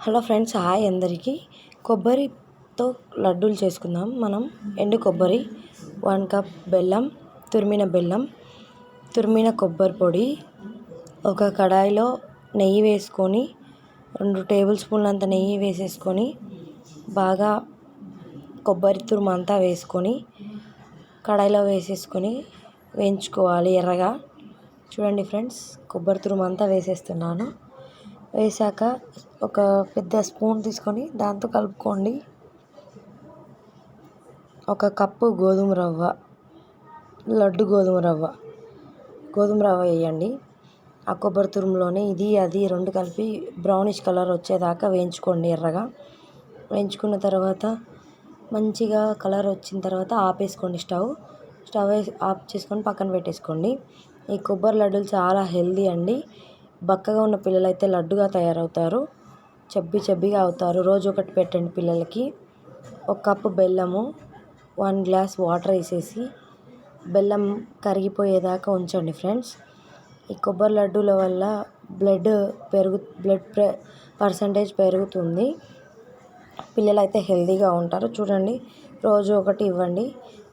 Hello friends, hi అందరికీ. కొబ్బరితో లడ్డూలు చేసుకుందాం. మనం ఎండు కొబ్బరి, 1 కప్ బెల్లం, తురిమిన కొబ్బరి పొడి, ఒక కడాయిలో నెయ్యి వేసుకొని 2 టేబుల్ స్పూన్లంత నెయ్యి వేసేసుకొని బాగా కొబ్బరి తురుము అంతా వేసుకొని కడాయిలో వేసేసుకొని వేయించుకోవాలి ఎర్రగా. చూడండి ఫ్రెండ్స్, కొబ్బరి తురుము అంతా వేసేస్తున్నాను. వేసాక ఒక పెద్ద స్పూన్ తీసుకొని దాంతో కలుపుకోండి. 1 కప్పు గోధుమ రవ్వ, లడ్డు గోధుమ రవ్వ వేయండి. ఆ కొబ్బరి తురుములోనే ఇది అది 2 కలిపి బ్రౌనిష్ కలర్ వచ్చేదాకా వేయించుకోండి ఎర్రగా. వేయించుకున్న తర్వాత మంచిగా కలర్ వచ్చిన తర్వాత ఆపేసుకోండి. స్టవ్ ఆఫ్ చేసుకొని పక్కన పెట్టేసుకోండి. ఈ కొబ్బరి లడ్డూలు చాలా హెల్దీ అండి. బక్కగా ఉన్న పిల్లలు అయితే లడ్డుగా తయారవుతారు, చెబ్బిగా అవుతారు. రోజు ఒకటి పెట్టండి పిల్లలకి. 1 కప్పు బెల్లము, 1 గ్లాస్ వాటర్ వేసేసి బెల్లం కరిగిపోయేదాకా ఉంచండి ఫ్రెండ్స్. ఈ కొబ్బరి లడ్డూల వల్ల బ్లడ్ పర్సంటేజ్ పెరుగుతుంది. పిల్లలు అయితే హెల్దీగా ఉంటారు. చూడండి, రోజు ఒకటి ఇవ్వండి.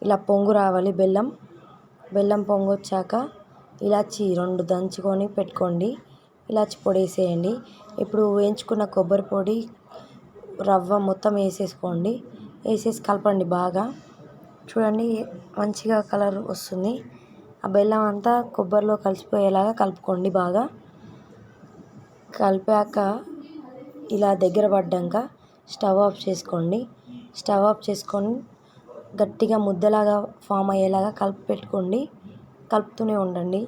ఇలా పొంగు రావాలి. బెల్లం పొంగు వచ్చాక ఇలాచి 2 దంచుకొని పెట్టుకోండి. ఇలాచి పొడి వేసేయండి. ఇప్పుడు వేయించుకున్న కొబ్బరి పొడి, రవ్వ మొత్తం వేసేసుకోండి. వేసేసి కలపండి బాగా. చూడండి, మంచిగా కలర్ వస్తుంది. ఆ బెల్లం అంతా కొబ్బరిలో కలిసిపోయేలాగా కలుపుకోండి బాగా. కలిపాక ఇలా దగ్గర పడ్డాక స్టవ్ ఆఫ్ చేసుకోండి. స్టవ్ ఆఫ్ చేసుకొని గట్టిగా ముద్దలాగా ఫామ్ అయ్యేలాగా కలిపి పెట్టుకోండి. కలుపుతూనే ఉండండి.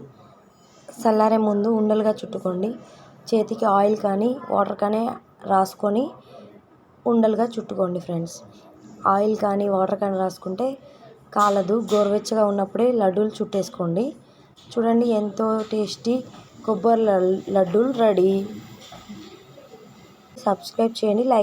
చల్లారే ముందు ఉండలుగా చుట్టుకోండి. చేతికి ఆయిల్ కానీ వాటర్ కానీ రాసుకొని ఉండలుగా చుట్టుకోండి ఫ్రెండ్స్. ఆయిల్ కానీ వాటర్ కానీ రాసుకుంటే కాలదు. గోరువెచ్చగా ఉన్నప్పుడే లడ్డూలు చుట్టేసుకోండి. చూడండి, ఎంతో టేస్టీ కొబ్బరి లడ్డూలు రెడీ. సబ్స్క్రైబ్ చేయండి, లైక్